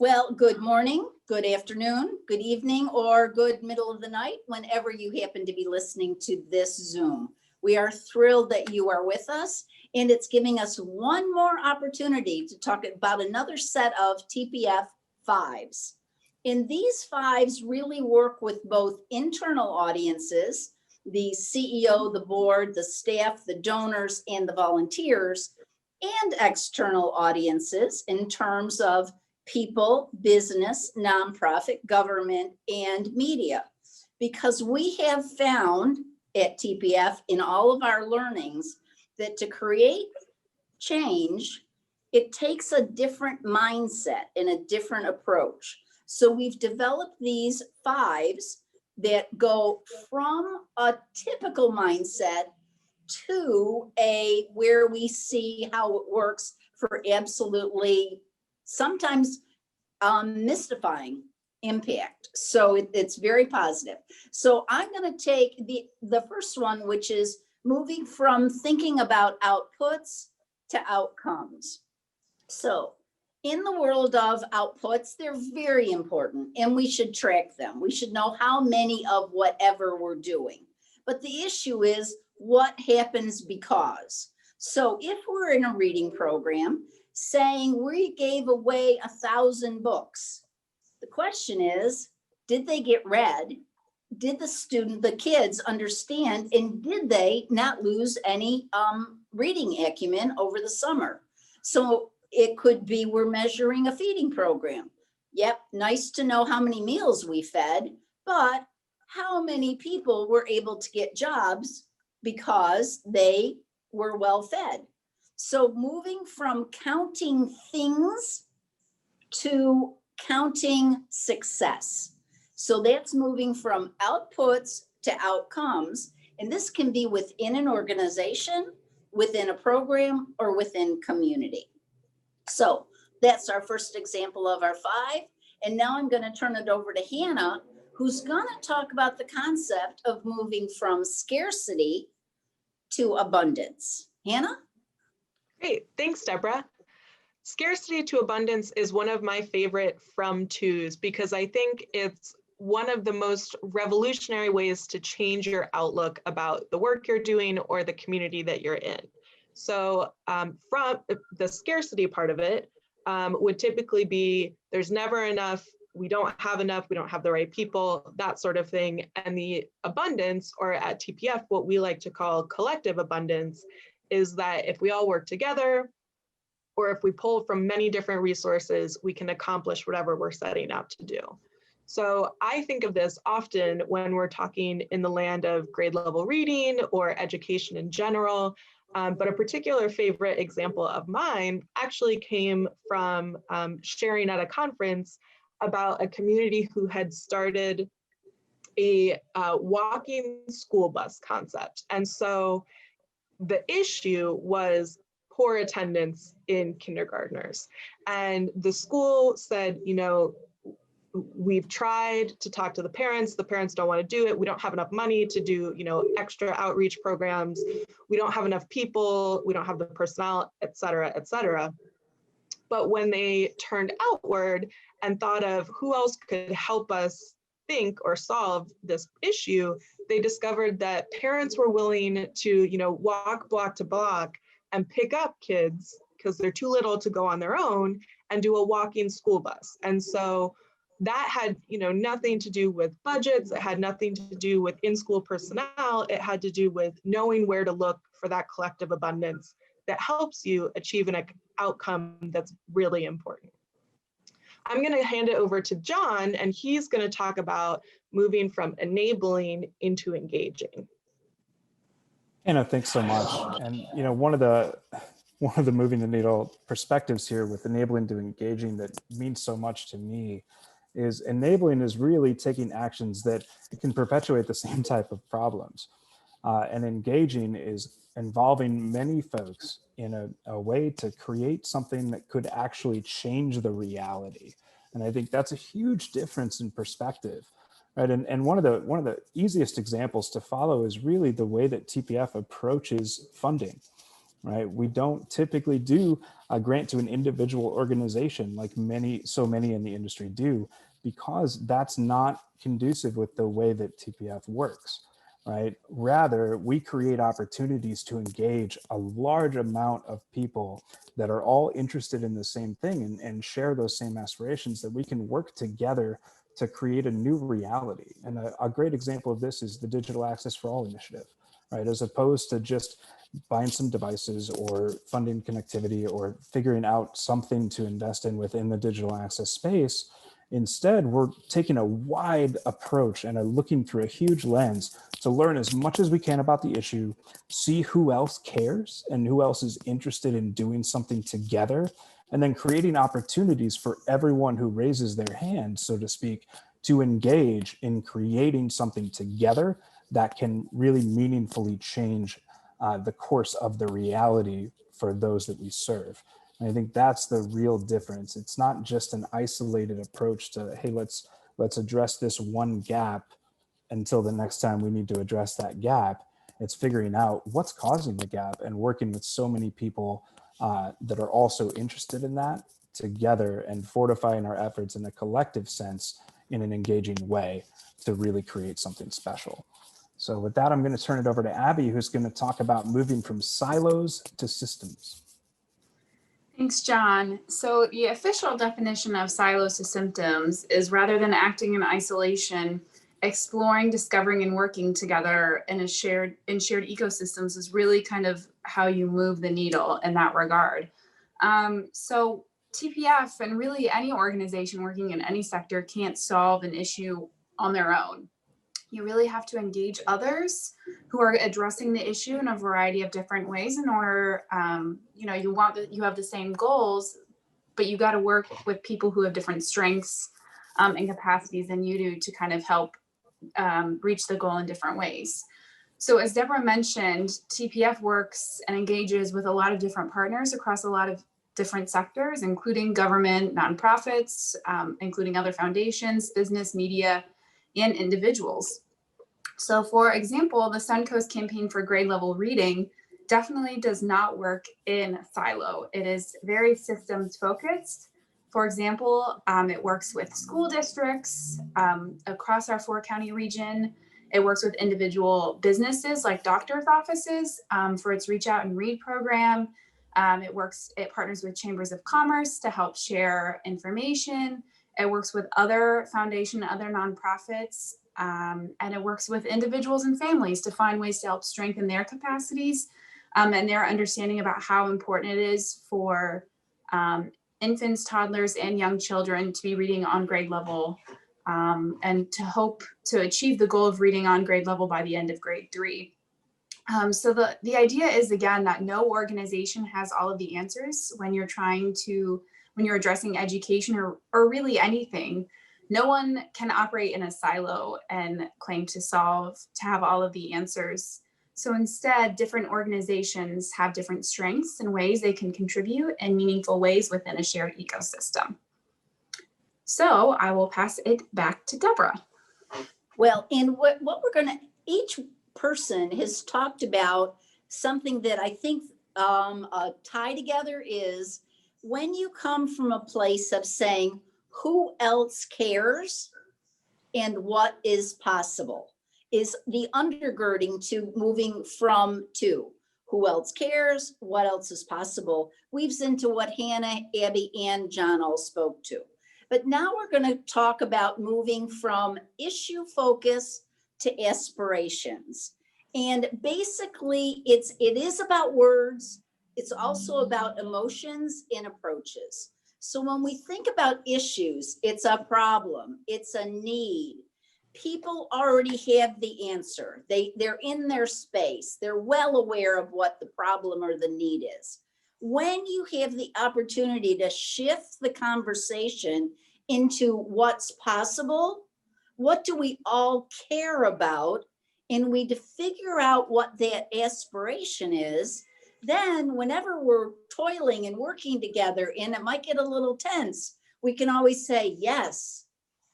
Well, good morning, good afternoon, good evening, or good middle of the night, whenever you happen to be listening to this Zoom. We are thrilled that you are with us, and it's giving us one more opportunity to talk about another set of TPF fives. And these fives really work with both internal audiences, the CEO, the board, the staff, the donors, and the volunteers, and external audiences in terms of people, business, nonprofit, government, and media. Because we have found at TPF in all of our learnings that to create change, it takes a different mindset and a different approach. So we've developed these fives that go from a typical mindset to a where we see how it works for absolutely sometimes mystifying impact. So it's very positive. So I'm going to take the first one, which is moving from thinking about outputs to outcomes. So in the world of outputs, they're very important and we should track them. We should know how many of whatever we're doing. But the issue is what happens because. So if we're in a reading program saying we gave away 1,000 books, the question is, did they get read? Did the kids understand, and did they not lose any reading acumen over the summer? So it could be we're measuring a feeding program. Yep, nice to know how many meals we fed, but how many people were able to get jobs because they were well fed? So moving from counting things to counting success. So that's moving from outputs to outcomes. And this can be within an organization, within a program, or within community. So that's our first example of our five. And now I'm going to turn it over to Hannah, who's going to talk about the concept of moving from scarcity to abundance. Hannah? Great, thanks, Debra. Scarcity to abundance is one of my favorite from twos because I think it's one of the most revolutionary ways to change your outlook about the work you're doing or the community that you're in. So from the scarcity part of it would typically be there's never enough, we don't have the right people, that sort of thing. And the abundance, or at TPF, what we like to call collective abundance, is that if we all work together, or if we pull from many different resources, we can accomplish whatever we're setting out to do. So I think of this often when we're talking in the land of grade level reading or education in general, but a particular favorite example of mine actually came from sharing at a conference about a community who had started a walking school bus concept. And so the issue was poor attendance in kindergartners. And the school said, you know, we've tried to talk to the parents don't want to do it. We don't have enough money to do, you know, extra outreach programs. We don't have enough people. We don't have the personnel, et cetera, et cetera. But when they turned outward and thought of who else could help us think or solve this issue, they discovered that parents were willing to, you know, walk block to block and pick up kids because they're too little to go on their own and do a walking school bus. And so that had, you know, nothing to do with budgets. It had nothing to do with in-school personnel. It had to do with knowing where to look for that collective abundance that helps you achieve an outcome that's really important. I'm going to hand it over to John, and he's going to talk about moving from enabling into engaging. Anna, thanks so much. And you know, one of the moving the needle perspectives here with enabling to engaging that means so much to me is enabling is really taking actions that can perpetuate the same type of problems. And engaging is involving many folks in a way to create something that could actually change the reality. And I think that's a huge difference in perspective. Right, and one of the easiest examples to follow is really the way that TPF approaches funding. right? We don't typically do a grant to an individual organization like so many in the industry do, because that's not conducive with the way that TPF works, right? Rather, we create opportunities to engage a large amount of people that are all interested in the same thing and share those same aspirations, that we can work together to create a new reality. And a great example of this is the Digital Access for All initiative, right? As opposed to just buying some devices or funding connectivity or figuring out something to invest in within the digital access space. Instead, we're taking a wide approach and are looking through a huge lens to learn as much as we can about the issue, see who else cares and who else is interested in doing something together, and then creating opportunities for everyone who raises their hand, so to speak, to engage in creating something together that can really meaningfully change the course of the reality for those that we serve. And I think that's the real difference. It's not just an isolated approach to, hey, let's address this one gap until the next time we need to address that gap. It's figuring out what's causing the gap and working with so many people that are also interested in that together, and fortifying our efforts in a collective sense in an engaging way to really create something special. So with that, I'm going to turn it over to Abby, who's going to talk about moving from silos to systems. Thanks, John. So the official definition of silos to symptoms is, rather than acting in isolation, exploring, discovering, and working together in shared ecosystems is really kind of how you move the needle in that regard. So TPF and really any organization working in any sector can't solve an issue on their own. You really have to engage others who are addressing the issue in a variety of different ways in order, you have the same goals, but you got to work with people who have different strengths and capacities than you do to kind of help reach the goal in different ways. So as Debra mentioned, TPF works and engages with a lot of different partners across a lot of different sectors, including government, nonprofits, including other foundations, business, media, and individuals. So for example, the Suncoast Campaign for Grade Level Reading definitely does not work in a silo. It is very systems focused. For example, it works with school districts across our 4-county region. It works with individual businesses like doctor's offices for its Reach Out and Read program. It partners with chambers of commerce to help share information. It works with other foundations, other nonprofits, and it works with individuals and families to find ways to help strengthen their capacities and their understanding about how important it is for infants, toddlers, and young children to be reading on grade level and to hope to achieve the goal of reading on grade level by the end of grade 3. So the idea is, again, that no organization has all of the answers when you're addressing education or really anything. No one can operate in a silo and claim to have all of the answers. So instead, different organizations have different strengths and ways they can contribute in meaningful ways within a shared ecosystem. So I will pass it back to Debra. Well, and what we're each person has talked about something that I think a tie together is, when you come from a place of saying, who else cares and what is possible, is the undergirding to moving from to who else cares, what else is possible, weaves into what Hannah, Abby, and John all spoke to. But now we're going to talk about moving from issue focus to aspirations. And basically it is about words. It's also about emotions and approaches. So when we think about issues, it's a problem, it's a need. People already have the answer. They're in their space. They're well aware of what the problem or the need is. When you have the opportunity to shift the conversation into what's possible, what do we all care about, and we to figure out what that aspiration is, then whenever we're toiling and working together and it might get a little tense, we can always say, yes,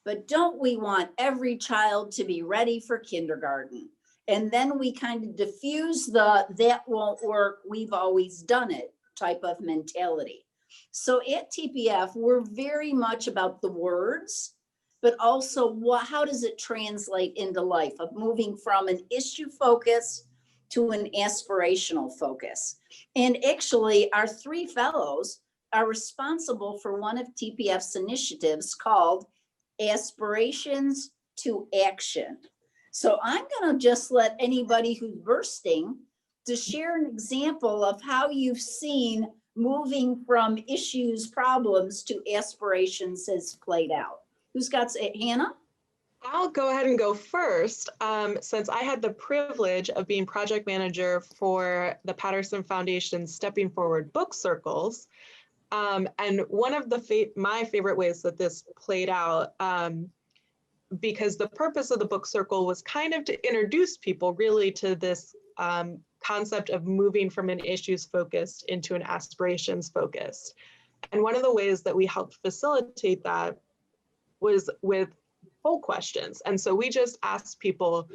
but don't we want every child to be ready for kindergarten? And then we kind of diffuse the that won't work, we've always done it type of mentality. So at TPF, we're very much about the words, but also how does it translate into life, of moving from an issue focus to an aspirational focus. And actually, our three fellows are responsible for one of TPF's initiatives called Aspirations to Action. So I'm going to just let anybody who's bursting to share an example of how you've seen moving from issues, problems to aspirations has played out. Who's got it? Hannah? I'll go ahead and go first, since I had the privilege of being project manager for the Patterson Foundation Stepping Forward book circles. And one of my favorite ways that this played out, because the purpose of the book circle was kind of to introduce people really to this concept of moving from an issues focused into an aspirations focused. And one of the ways that we helped facilitate that was with poll questions. And so we just asked people,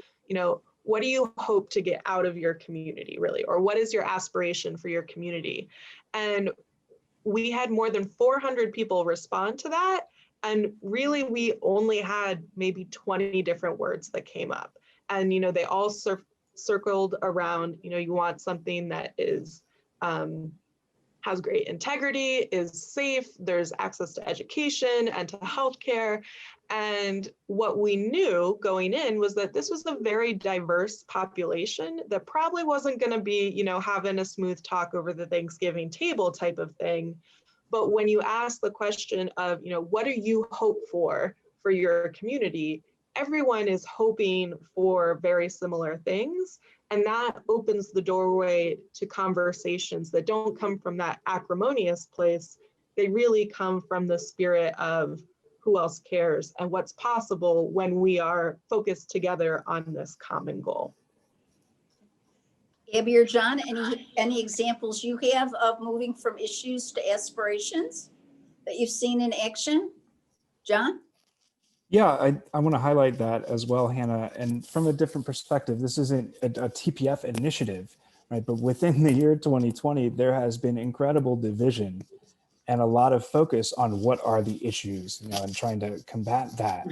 what do you hope to get out of your community, really? Or what is your aspiration for your community? And we had more than 400 people respond to that. And really, we only had maybe 20 different words that came up. And, they all circled around, you want something that is has great integrity, is safe, there's access to education and to healthcare. And what we knew going in was that this was a very diverse population that probably wasn't going to be, having a smooth talk over the Thanksgiving table type of thing. But when you ask the question of, what do you hope for your community, everyone is hoping for very similar things. And that opens the doorway to conversations that don't come from that acrimonious place. They really come from the spirit of who else cares and what's possible when we are focused together on this common goal. Abby or John, any examples you have of moving from issues to aspirations that you've seen in action? John? Yeah, I want to highlight that as well, Hannah. And from a different perspective, this isn't a TPF initiative, right? But within the year 2020, there has been incredible division and a lot of focus on what are the issues, and trying to combat that.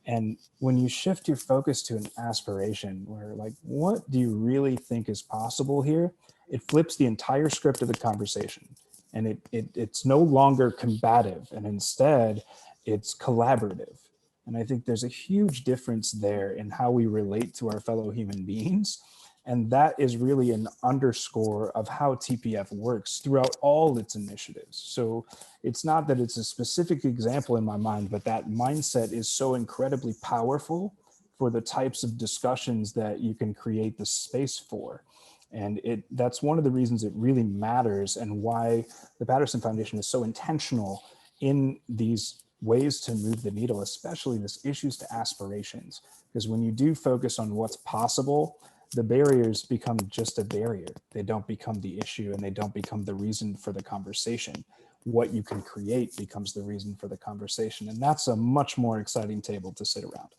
And when you shift your focus to an aspiration where what do you really think is possible here? It flips the entire script of the conversation, and it's no longer combative, and instead it's collaborative. And I think there's a huge difference there in how we relate to our fellow human beings. And that is really an underscore of how TPF works throughout all its initiatives. So it's not that it's a specific example in my mind, but that mindset is so incredibly powerful for the types of discussions that you can create the space for. And that's one of the reasons it really matters, and why the Patterson Foundation is so intentional in these ways to move the needle, especially this issues to aspirations. Because when you do focus on what's possible, the barriers become just a barrier. They don't become the issue, and they don't become the reason for the conversation. What you can create becomes the reason for the conversation. And that's a much more exciting table to sit around.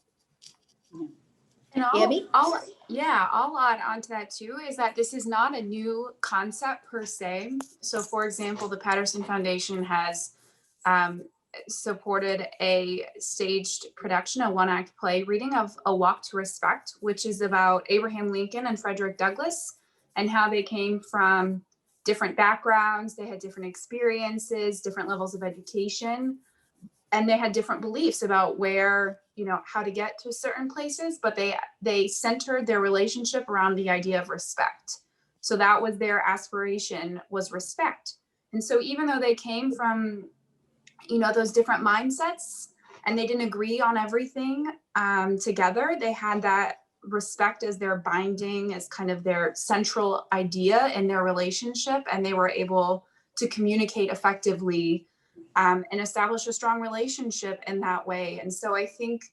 And Abby? I'll add on to that too, is that this is not a new concept per se. So for example, the Patterson Foundation has supported a staged production, a one-act play reading of A Walk to Respect, which is about Abraham Lincoln and Frederick Douglass and how they came from different backgrounds. They had different experiences, different levels of education, and they had different beliefs about where, how to get to certain places, but they centered their relationship around the idea of respect. So that was their aspiration, was respect. And so even though they came from those different mindsets and they didn't agree on everything together, they had that respect as their binding, as kind of their central idea in their relationship, and they were able to communicate effectively and establish a strong relationship in that way. And so I think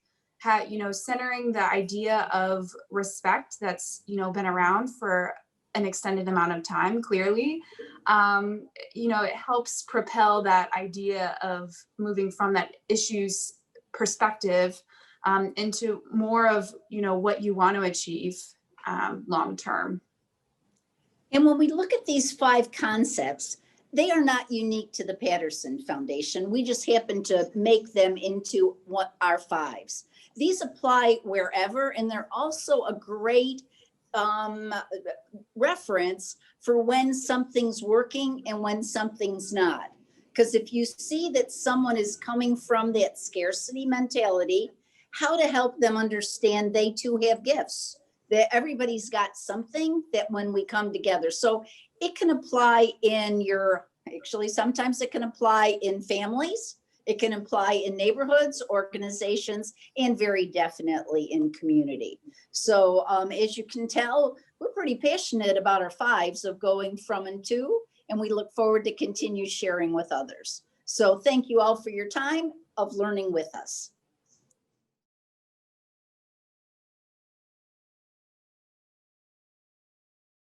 centering the idea of respect that's been around for an extended amount of time, clearly, it helps propel that idea of moving from that issues perspective into more of, what you want to achieve long term. And when we look at these 5 concepts, they are not unique to the Patterson Foundation. We just happen to make them into what our 5s. These apply wherever, and they're also a great reference for when something's working and when something's not. Because if you see that someone is coming from that scarcity mentality, how to help them understand they too have gifts, that everybody's got something that when we come together. So it can apply in actually, sometimes it can apply in families, it can apply in neighborhoods, organizations, and very definitely in community. So as you can tell, we're pretty passionate about our 5s of going from and to, and we look forward to continue sharing with others. So thank you all for your time of learning with us.